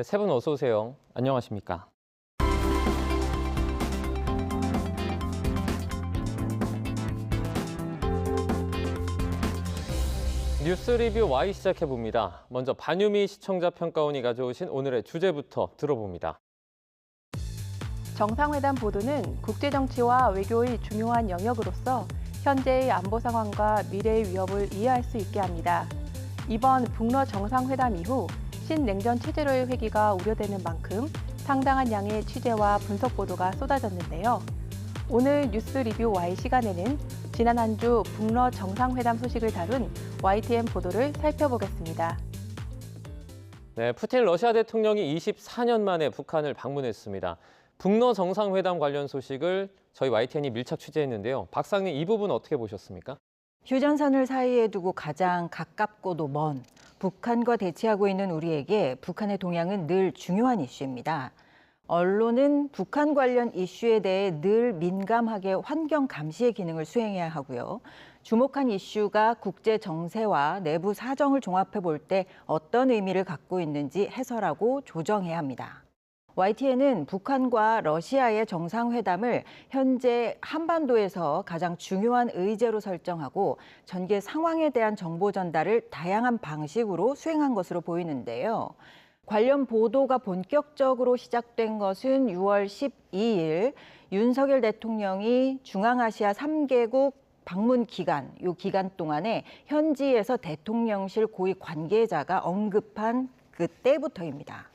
네, 세 분 어서 오세요. 안녕하십니까? 뉴스 리뷰 Y 시작해봅니다. 먼저 반유미 시청자 평가원이 가져오신 오늘의 주제부터 들어봅니다. 정상회담 보도는 국제정치와 외교의 중요한 영역으로서 현재의 안보 상황과 미래의 위협을 이해할 수 있게 합니다. 이번 북러 정상회담 이후 신냉전 체제로의 회귀가 우려되는 만큼 상당한 양의 취재와 분석 보도가 쏟아졌는데요. 오늘 뉴스 리뷰 Y 시간에는 지난 한 주 북러 정상회담 소식을 다룬 YTN 보도를 살펴보겠습니다. 네, 푸틴 러시아 대통령이 24년 만에 북한을 방문했습니다. 북러 정상회담 관련 소식을 저희 YTN이 밀착 취재했는데요. 박상님, 이 부분 어떻게 보셨습니까? 휴전선을 사이에 두고 가장 가깝고도 먼 북한과 대치하고 있는 우리에게 북한의 동향은 늘 중요한 이슈입니다. 언론은 북한 관련 이슈에 대해 늘 민감하게 환경 감시의 기능을 수행해야 하고요. 주목한 이슈가 국제 정세와 내부 사정을 종합해 볼 때 어떤 의미를 갖고 있는지 해설하고 조정해야 합니다. YTN은 북한과 러시아의 정상회담을 현재 한반도에서 가장 중요한 의제로 설정하고 전개 상황에 대한 정보 전달을 다양한 방식으로 수행한 것으로 보이는데요. 관련 보도가 본격적으로 시작된 것은 6월 12일 윤석열 대통령이 중앙아시아 3개국 방문 기간, 이 기간 동안에 현지에서 대통령실 고위 관계자가 언급한 그때부터입니다.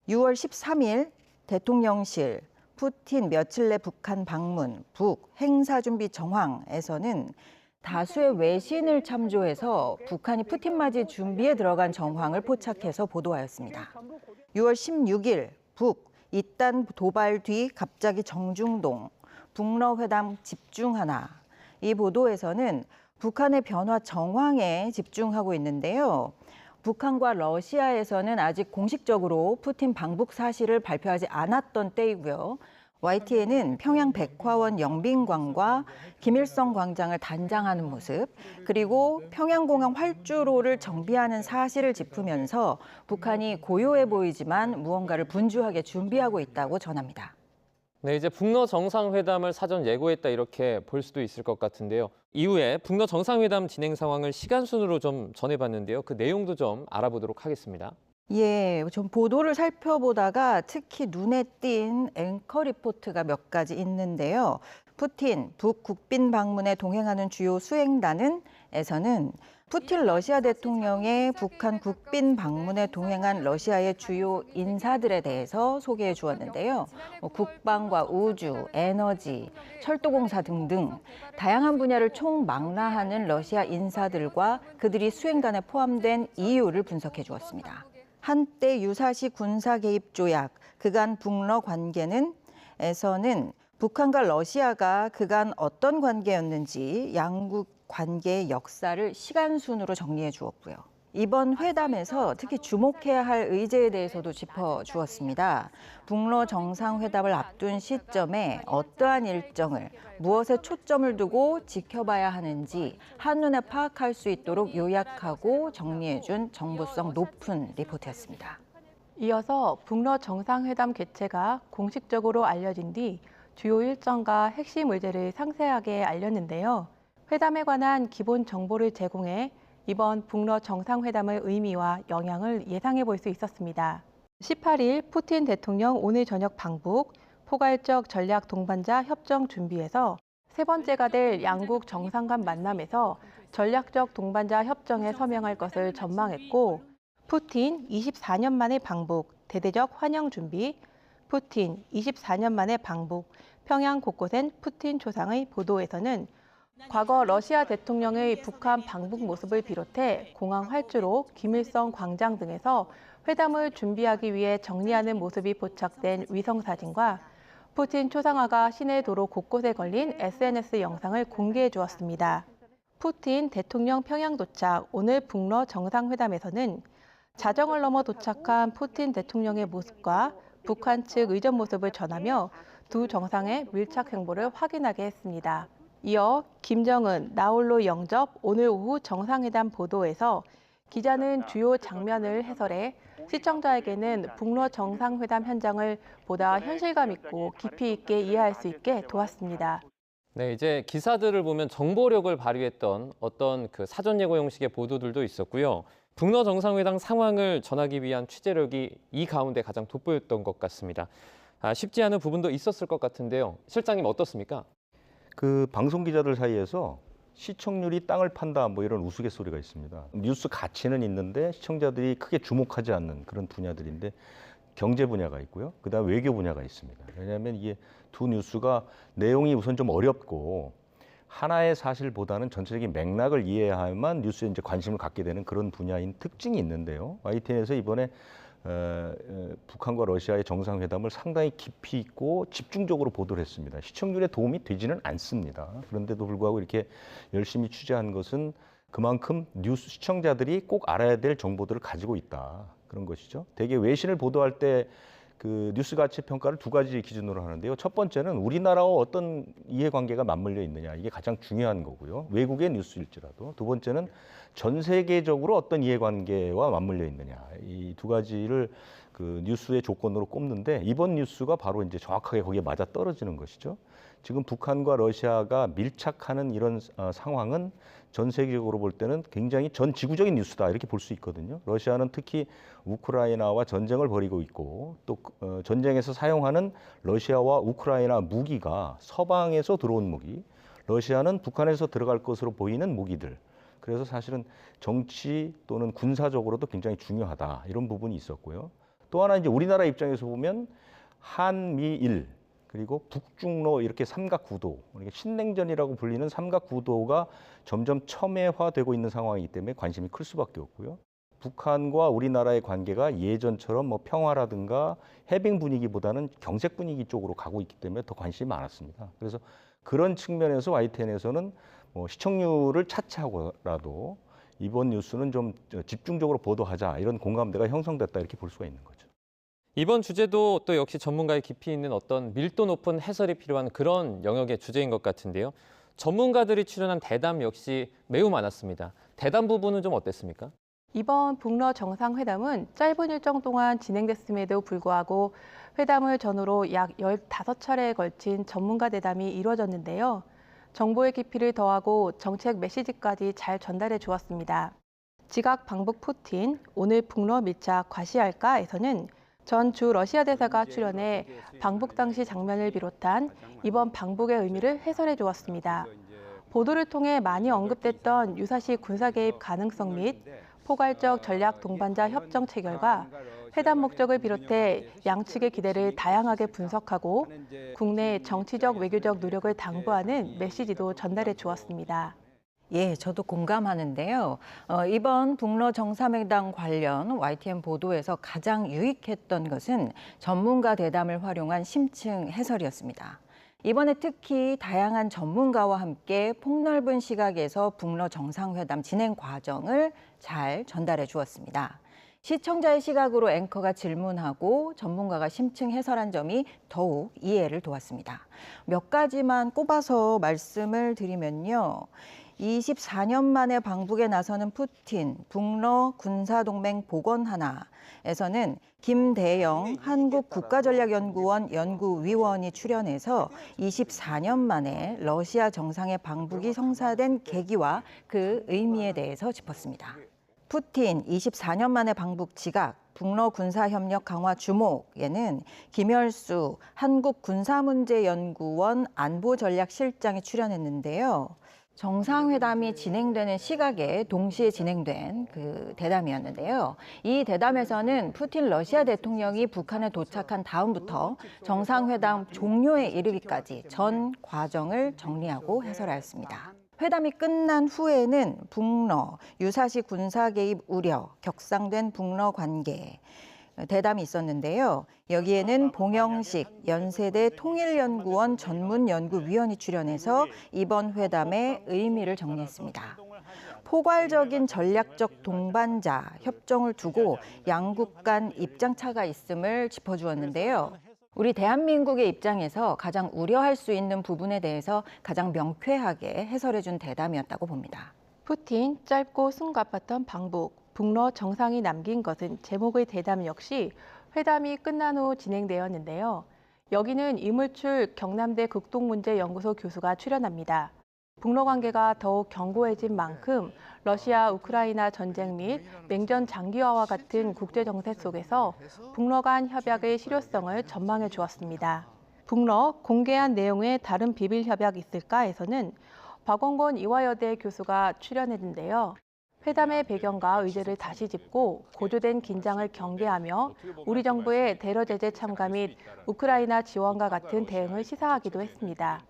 6월 13일 대통령실 푸틴 며칠 내 북한 방문, 북 행사 준비 정황에서는 다수의 외신을 참조해서 북한이 푸틴 맞이 준비에 들어간 정황을 포착해서 보도하였습니다. 6월 16일 북 이딴 도발 뒤 갑자기 정중동, 북러 회담 집중하나. 이 보도에서는 북한의 변화 정황에 집중하고 있는데요. 북한과 러시아에서는 아직 공식적으로 푸틴 방북 사실을 발표하지 않았던 때이고요. YTN은 평양 백화원 영빈관과 김일성 광장을 단장하는 모습, 그리고 평양공항 활주로를 정비하는 사실을 짚으면서 북한이 고요해 보이지만 무언가를 분주하게 준비하고 있다고 전합니다. 네, 이제 북러 정상회담을 사전 예고했다 이렇게 볼 수도 있을 것 같은데요. 이후에 북러 정상회담 진행 상황을 시간 순으로 좀 전해봤는데요. 그 내용도 좀 알아보도록 하겠습니다. 예, 좀 보도를 살펴보다가 특히 눈에 띈 앵커 리포트가 몇 가지 있는데요. 푸틴 북국빈 방문에 동행하는 주요 수행단은에서는 푸틴 러시아 대통령의 북한 국빈 방문에 동행한 러시아의 주요 인사들에 대해서 소개해 주었는데요. 국방과 우주, 에너지, 철도공사 등등 다양한 분야를 총망라하는 러시아 인사들과 그들이 수행단에 포함된 이유를 분석해 주었습니다. 한때 유사시 군사 개입 조약, 그간 북러 관계는 에서는 북한과 러시아가 그간 어떤 관계였는지 양국 관계의 역사를 시간 순으로 정리해 주었고요. 이번 회담에서 특히 주목해야 할 의제에 대해서도 짚어주었습니다. 북러 정상회담을 앞둔 시점에 어떠한 일정을 무엇에 초점을 두고 지켜봐야 하는지 한눈에 파악할 수 있도록 요약하고 정리해준 정보성 높은 리포트였습니다. 이어서 북러 정상회담 개최가 공식적으로 알려진 뒤 주요 일정과 핵심 의제를 상세하게 알렸는데요. 회담에 관한 기본 정보를 제공해 이번 북러 정상회담의 의미와 영향을 예상해 볼 수 있었습니다. 18일 푸틴 대통령 오늘 저녁 방북, 포괄적 전략 동반자 협정 준비에서 세 번째가 될 양국 정상 간 만남에서 전략적 동반자 협정에 서명할 것을 전망했고, 푸틴 24년 만에 방북, 대대적 환영 준비, 푸틴 24년 만에 방북, 평양 곳곳엔 푸틴 초상의 보도에서는 과거 러시아 대통령의 북한 방북 모습을 비롯해 공항 활주로, 김일성 광장 등에서 회담을 준비하기 위해 정리하는 모습이 포착된 위성사진과 푸틴 초상화가 시내 도로 곳곳에 걸린 SNS 영상을 공개해 주었습니다. 푸틴 대통령 평양 도착, 오늘 북러 정상회담에서는 자정을 넘어 도착한 푸틴 대통령의 모습과 북한 측 의전 모습을 전하며 두 정상의 밀착 행보를 확인하게 했습니다. 이어 김정은, 나홀로 영접, 오늘 오후 정상회담 보도에서 기자는 주요 장면을 해설해 시청자에게는 북러 정상회담 현장을 보다 현실감 있고 깊이 있게 이해할 수 있게 도왔습니다. 네, 이제 기사들을 보면 정보력을 발휘했던 어떤 그 사전 예고 형식의 보도들도 있었고요. 북러 정상회담 상황을 전하기 위한 취재력이 이 가운데 가장 돋보였던 것 같습니다. 쉽지 않은 부분도 있었을 것 같은데요. 실장님 어떻습니까? 그 방송 기자들 사이에서 시청률이 땅을 판다 뭐 이런 우스갯소리가 있습니다. 뉴스 가치는 있는데 시청자들이 크게 주목하지 않는 그런 분야들인데 경제 분야가 있고요. 그다음 외교 분야가 있습니다. 왜냐하면 이게 두 뉴스가 내용이 우선 좀 어렵고 하나의 사실보다는 전체적인 맥락을 이해해야만 뉴스에 이제 관심을 갖게 되는 그런 분야인 특징이 있는데요. YTN에서 이번에 북한과 러시아의 정상회담을 상당히 깊이 있고 집중적으로 보도를 했습니다. 시청률에 도움이 되지는 않습니다. 그런데도 불구하고 이렇게 열심히 취재한 것은 그만큼 뉴스 시청자들이 꼭 알아야 될 정보들을 가지고 있다. 그런 것이죠. 대개 외신을 보도할 때 그 뉴스 가치 평가를 두 가지 기준으로 하는데요. 첫 번째는 우리나라와 어떤 이해관계가 맞물려 있느냐. 이게 가장 중요한 거고요. 외국의 뉴스일지라도. 두 번째는 전 세계적으로 어떤 이해관계와 맞물려 있느냐. 이 두 가지를 그 뉴스의 조건으로 꼽는데 이번 뉴스가 바로 이제 정확하게 거기에 맞아 떨어지는 것이죠. 지금 북한과 러시아가 밀착하는 이런 상황은 전 세계적으로 볼 때는 굉장히 전 지구적인 뉴스다 이렇게 볼 수 있거든요. 러시아는 특히 우크라이나와 전쟁을 벌이고 있고 또 전쟁에서 사용하는 러시아와 우크라이나 무기가 서방에서 들어온 무기, 러시아는 북한에서 들어갈 것으로 보이는 무기들. 그래서 사실은 정치 또는 군사적으로도 굉장히 중요하다 이런 부분이 있었고요. 또 하나 이제 우리나라 입장에서 보면 한미일 그리고 북중러 이렇게 삼각구도, 신냉전이라고 불리는 삼각구도가 점점 첨예화되고 있는 상황이기 때문에 관심이 클 수밖에 없고요. 북한과 우리나라의 관계가 예전처럼 뭐 평화라든가 해빙 분위기보다는 경색 분위기 쪽으로 가고 있기 때문에 더 관심이 많았습니다. 그래서 그런 측면에서 YTN에서는 뭐 시청률을 차치하고라도 이번 뉴스는 좀 집중적으로 보도하자 이런 공감대가 형성됐다 이렇게 볼 수가 있는 거죠. 이번 주제도 또 역시 전문가의 깊이 있는 어떤 밀도 높은 해설이 필요한 그런 영역의 주제인 것 같은데요. 전문가들이 출연한 대담 역시 매우 많았습니다. 대담 부분은 좀 어땠습니까? 이번 북러 정상회담은 짧은 일정 동안 진행됐음에도 불구하고 회담을 전후로 약 15차례에 걸친 전문가 대담이 이루어졌는데요. 정보의 깊이를 더하고 정책 메시지까지 잘 전달해 주었습니다. 지각 방북 푸틴, 오늘 북러 밀착 과시할까에서는 전 주 러시아 대사가 출연해 방북 당시 장면을 비롯한 이번 방북의 의미를 해설해 주었습니다. 보도를 통해 많이 언급됐던 유사시 군사 개입 가능성 및 포괄적 전략 동반자 협정 체결과 회담 목적을 비롯해 양측의 기대를 다양하게 분석하고 국내 정치적 외교적 노력을 당부하는 메시지도 전달해 주었습니다. 예, 저도 공감하는데요. 이번 북러 정상회담 관련 YTN 보도에서 가장 유익했던 것은 전문가 대담을 활용한 심층 해설이었습니다. 이번에 특히 다양한 전문가와 함께 폭넓은 시각에서 북러 정상회담 진행 과정을 잘 전달해 주었습니다. 시청자의 시각으로 앵커가 질문하고 전문가가 심층 해설한 점이 더욱 이해를 도왔습니다. 몇 가지만 꼽아서 말씀을 드리면요. 24년 만에 방북에 나서는 푸틴, 북러 군사동맹 복원하나에서는 김대영 한국국가전략연구원 연구위원이 출연해서 24년 만에 러시아 정상의 방북이 성사된 계기와 그 의미에 대해서 짚었습니다. 푸틴 24년 만에 방북 지각, 북러 군사협력 강화 주목에는 김열수 한국군사문제연구원 안보전략실장이 출연했는데요. 정상회담이 진행되는 시각에 동시에 진행된 그 대담이었는데요. 이 대담에서는 푸틴 러시아 대통령이 북한에 도착한 다음부터 정상회담 종료에 이르기까지 전 과정을 정리하고 해설하였습니다. 회담이 끝난 후에는 북러, 유사시 군사 개입 우려, 격상된 북러 관계, 대담이 있었는데요. 여기에는 봉영식 연세대 통일연구원 전문연구위원이 출연해서 이번 회담의 의미를 정리했습니다. 포괄적인 전략적 동반자 협정을 두고 양국 간 입장차가 있음을 짚어주었는데요. 우리 대한민국의 입장에서 가장 우려할 수 있는 부분에 대해서 가장 명쾌하게 해설해준 대담이었다고 봅니다. 푸틴 짧고 숨가팠던 방북, 북러 정상이 남긴 것은 제목의 대담 역시 회담이 끝난 후 진행되었는데요. 여기는 이물출 경남대 극동문제연구소 교수가 출연합니다. 북러 관계가 더욱 견고해진 만큼 러시아 우크라이나 전쟁 및 냉전 장기화와 같은 국제 정세 속에서 북러 간 협약의 실효성을 전망해 주었습니다. 북러 공개한 내용의 다른 비밀 협약 있을까에서는 박원권 이화여대 교수가 출연했는데요. 회담의 배경과 의제를 다시 짚고 고조된 긴장을 경계하며 우리 정부의 대러 제재 참가 및 우크라이나 지원과 같은 대응을 시사하기도 했습니다.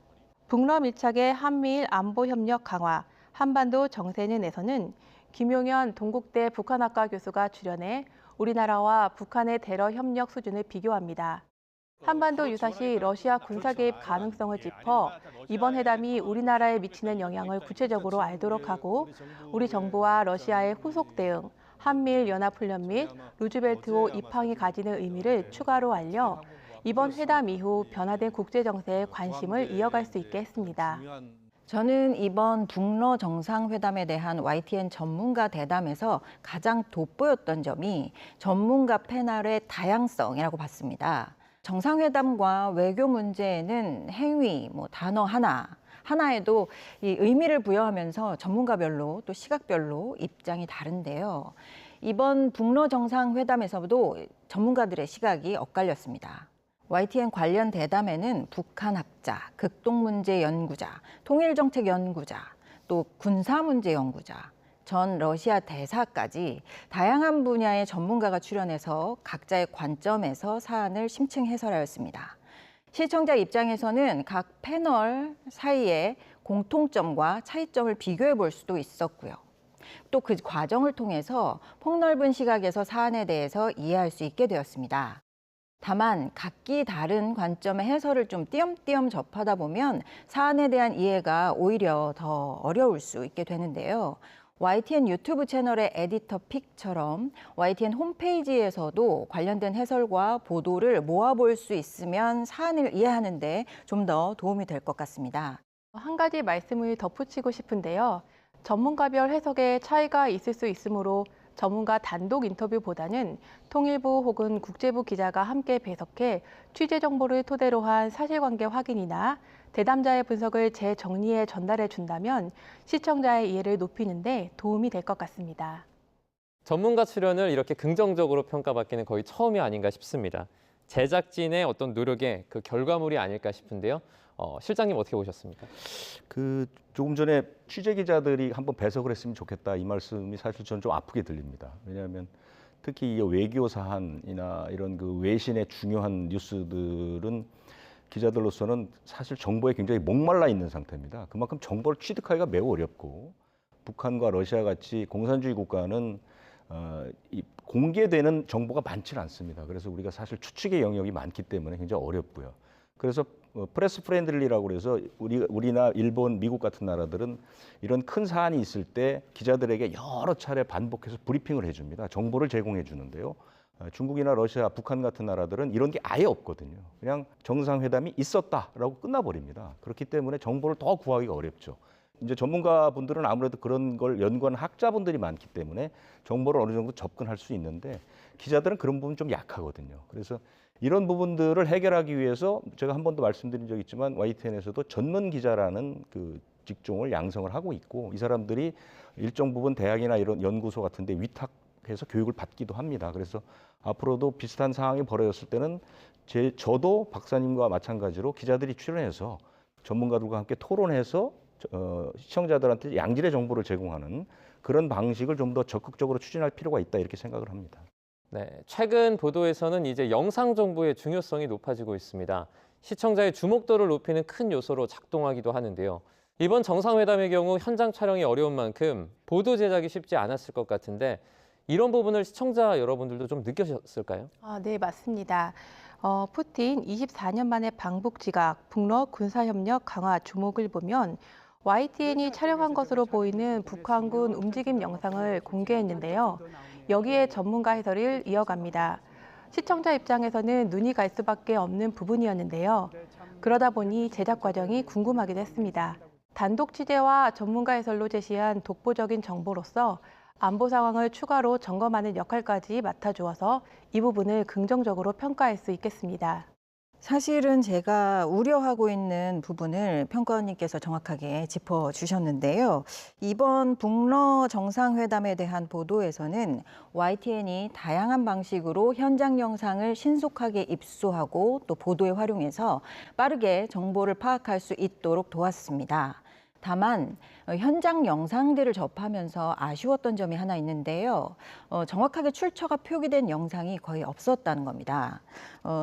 북러 밀착의 한미일 안보 협력 강화, 한반도 정세는에서는 김용현 동국대 북한학과 교수가 출연해 우리나라와 북한의 대러 협력 수준을 비교합니다. 한반도 유사시 러시아 군사 개입 가능성을 짚어 이번 회담이 우리나라에 미치는 영향을 구체적으로 알도록 하고 우리 정부와 러시아의 후속 대응, 한미일 연합훈련 및 루즈벨트호 입항이 가지는 의미를 추가로 알려 이번 회담 이후 변화된 국제 정세에 관심을 이어갈 수 있게 했습니다. 저는 이번 북러 정상회담에 대한 YTN 전문가 대담에서 가장 돋보였던 점이 전문가 패널의 다양성이라고 봤습니다. 정상회담과 외교 문제에는 행위, 단어 하나에도 이 의미를 부여하면서 전문가별로 또 시각별로 입장이 다른데요. 이번 북러 정상회담에서도 전문가들의 시각이 엇갈렸습니다. YTN 관련 대담에는 북한학자, 극동문제연구자, 통일정책연구자, 또 군사문제연구자, 전 러시아 대사까지 다양한 분야의 전문가가 출연해서 각자의 관점에서 사안을 심층 해설하였습니다. 시청자 입장에서는 각 패널 사이의 공통점과 차이점을 비교해 볼 수도 있었고요. 또 그 과정을 통해서 폭넓은 시각에서 사안에 대해서 이해할 수 있게 되었습니다. 다만 각기 다른 관점의 해설을 좀 띄엄띄엄 접하다 보면 사안에 대한 이해가 오히려 더 어려울 수 있게 되는데요. YTN 유튜브 채널의 에디터 픽처럼 YTN 홈페이지에서도 관련된 해설과 보도를 모아볼 수 있으면 사안을 이해하는 데 좀 더 도움이 될 것 같습니다. 한 가지 말씀을 덧붙이고 싶은데요. 전문가별 해석에 차이가 있을 수 있으므로 전문가 단독 인터뷰보다는 통일부 혹은 국제부 기자가 함께 배석해 취재 정보를 토대로 한 사실관계 확인이나 대담자의 분석을 재정리해 전달해 준다면 시청자의 이해를 높이는 데 도움이 될 것 같습니다. 전문가 출연을 이렇게 긍정적으로 평가받기는 거의 처음이 아닌가 싶습니다. 제작진의 어떤 노력의 그 결과물이 아닐까 싶은데요. 실장님 어떻게 보셨습니까? 조금 전에 취재 기자들이 한번 배석을 했으면 좋겠다 이 말씀이 사실 저는 좀 아프게 들립니다. 왜냐하면 특히 이 외교 사안이나 이런 그 외신의 중요한 뉴스들은 기자들로서는 사실 정보에 굉장히 목말라 있는 상태입니다. 그만큼 정보를 취득하기가 매우 어렵고 북한과 러시아 같이 공산주의 국가는 공개되는 정보가 많지는 않습니다. 그래서 우리가 사실 추측의 영역이 많기 때문에 굉장히 어렵고요. 그래서 프레스 프렌들리라고 그래서 우리나 일본, 미국 같은 나라들은 이런 큰 사안이 있을 때 기자들에게 여러 차례 반복해서 브리핑을 해줍니다. 정보를 제공해 주는데요. 중국이나 러시아, 북한 같은 나라들은 이런 게 아예 없거든요. 그냥 정상회담이 있었다라고 끝나버립니다. 그렇기 때문에 정보를 더 구하기가 어렵죠. 이제 전문가분들은 아무래도 그런 걸 연구하는 학자분들이 많기 때문에 정보를 어느 정도 접근할 수 있는데 기자들은 그런 부분 좀 약하거든요. 그래서 이런 부분들을 해결하기 위해서 제가 한 번도 말씀드린 적이 있지만 YTN에서도 전문 기자라는 그 직종을 양성을 하고 있고 이 사람들이 일정 부분 대학이나 이런 연구소 같은 데 위탁해서 교육을 받기도 합니다. 그래서 앞으로도 비슷한 상황이 벌어졌을 때는 저도 박사님과 마찬가지로 기자들이 출연해서 전문가들과 함께 토론해서 시청자들한테 양질의 정보를 제공하는 그런 방식을 좀 더 적극적으로 추진할 필요가 있다 이렇게 생각을 합니다. 네, 최근 보도에서는 이제 영상 정보의 중요성이 높아지고 있습니다. 시청자의 주목도를 높이는 큰 요소로 작동하기도 하는데요. 이번 정상회담의 경우 현장 촬영이 어려운 만큼 보도 제작이 쉽지 않았을 것 같은데 이런 부분을 시청자 여러분들도 좀 느끼셨을까요? 네, 맞습니다. 푸틴 24년 만에 방북 지각, 북러 군사협력 강화 주목을 보면 YTN이 촬영한 것으로 보이는 북한군 움직임 영상을 공개했는데요. 여기에 전문가 해설을 이어갑니다. 시청자 입장에서는 눈이 갈 수밖에 없는 부분이었는데요. 그러다 보니 제작 과정이 궁금하기도 했습니다. 단독 취재와 전문가 해설로 제시한 독보적인 정보로서 안보 상황을 추가로 점검하는 역할까지 맡아주어서 이 부분을 긍정적으로 평가할 수 있겠습니다. 사실은 제가 우려하고 있는 부분을 평가원님께서 정확하게 짚어주셨는데요. 이번 북러 정상회담에 대한 보도에서는 YTN이 다양한 방식으로 현장 영상을 신속하게 입수하고 또 보도에 활용해서 빠르게 정보를 파악할 수 있도록 도왔습니다. 다만 현장 영상들을 접하면서 아쉬웠던 점이 하나 있는데요. 정확하게 출처가 표기된 영상이 거의 없었다는 겁니다.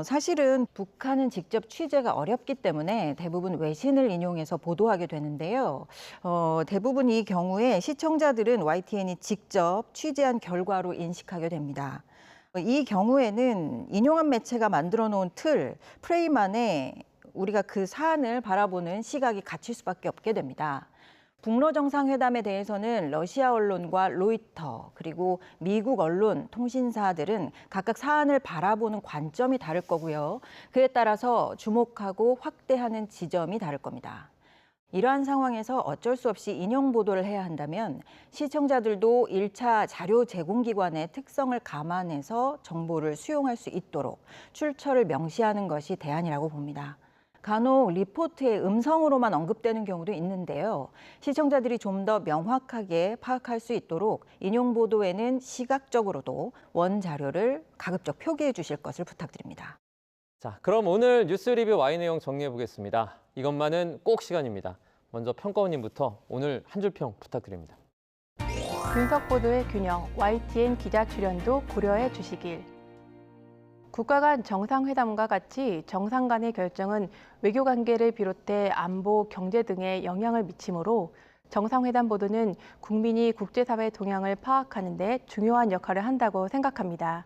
사실은 북한은 직접 취재가 어렵기 때문에 대부분 외신을 인용해서 보도하게 되는데요. 대부분 이 경우에 시청자들은 YTN이 직접 취재한 결과로 인식하게 됩니다. 이 경우에는 인용한 매체가 만들어 놓은 프레임 안에 우리가 그 사안을 바라보는 시각이 갇힐 수밖에 없게 됩니다. 북러 정상회담에 대해서는 러시아 언론과 로이터 그리고 미국 언론, 통신사들은 각각 사안을 바라보는 관점이 다를 거고요. 그에 따라서 주목하고 확대하는 지점이 다를 겁니다. 이러한 상황에서 어쩔 수 없이 인용 보도를 해야 한다면 시청자들도 1차 자료 제공기관의 특성을 감안해서 정보를 수용할 수 있도록 출처를 명시하는 것이 대안이라고 봅니다. 간혹 리포트에 음성으로만 언급되는 경우도 있는데요. 시청자들이 좀 더 명확하게 파악할 수 있도록 인용 보도에는 시각적으로도 원자료를 가급적 표기해 주실 것을 부탁드립니다. 자, 그럼 오늘 뉴스 리뷰 Y 내용 정리해 보겠습니다. 이것만은 꼭 시간입니다. 먼저 평가원님부터 오늘 한 줄 평 부탁드립니다. 분석 보도의 균형, YTN 기자 출연도 고려해 주시길. 국가 간 정상회담과 같이 정상 간의 결정은 외교 관계를 비롯해 안보, 경제 등에 영향을 미치므로 정상회담 보도는 국민이 국제사회 동향을 파악하는 데 중요한 역할을 한다고 생각합니다.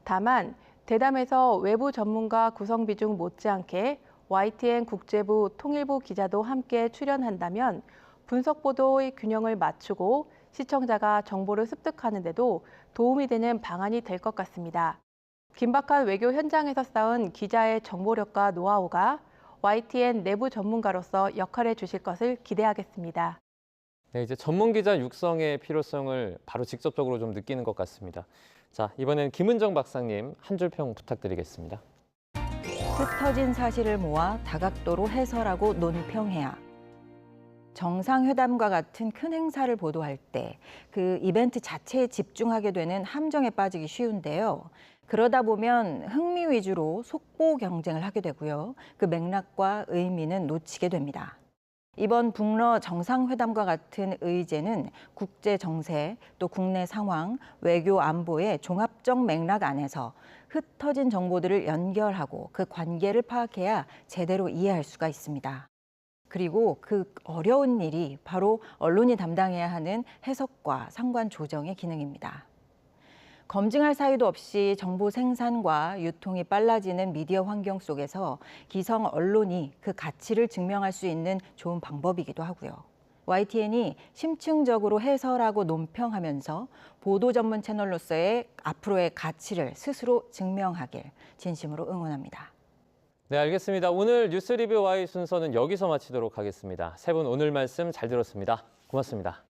다만 대담에서 외부 전문가 구성 비중 못지않게 YTN 국제부 통일부 기자도 함께 출연한다면 분석 보도의 균형을 맞추고 시청자가 정보를 습득하는 데도 도움이 되는 방안이 될 것 같습니다. 긴박한 외교 현장에서 쌓은 기자의 정보력과 노하우가 YTN 내부 전문가로서 역할해 주실 것을 기대하겠습니다. 네, 이제 전문 기자 육성의 필요성을 바로 직접적으로 좀 느끼는 것 같습니다. 자, 이번엔 김은정 박사님 한 줄 평 부탁드리겠습니다. 흩어진 사실을 모아 다각도로 해설하고 논평해야. 정상회담과 같은 큰 행사를 보도할 때 그 이벤트 자체에 집중하게 되는 함정에 빠지기 쉬운데요. 그러다 보면 흥미 위주로 속보 경쟁을 하게 되고요. 그 맥락과 의미는 놓치게 됩니다. 이번 북러 정상회담과 같은 의제는 국제 정세, 또 국내 상황, 외교 안보의 종합적 맥락 안에서 흩어진 정보들을 연결하고 그 관계를 파악해야 제대로 이해할 수가 있습니다. 그리고 그 어려운 일이 바로 언론이 담당해야 하는 해석과 상관 조정의 기능입니다. 검증할 사유도 없이 정보 생산과 유통이 빨라지는 미디어 환경 속에서 기성 언론이 그 가치를 증명할 수 있는 좋은 방법이기도 하고요. YTN이 심층적으로 해설하고 논평하면서 보도 전문 채널로서의 앞으로의 가치를 스스로 증명하길 진심으로 응원합니다. 네, 알겠습니다. 오늘 뉴스 리뷰 Y 순서는 여기서 마치도록 하겠습니다. 세 분 오늘 말씀 잘 들었습니다. 고맙습니다.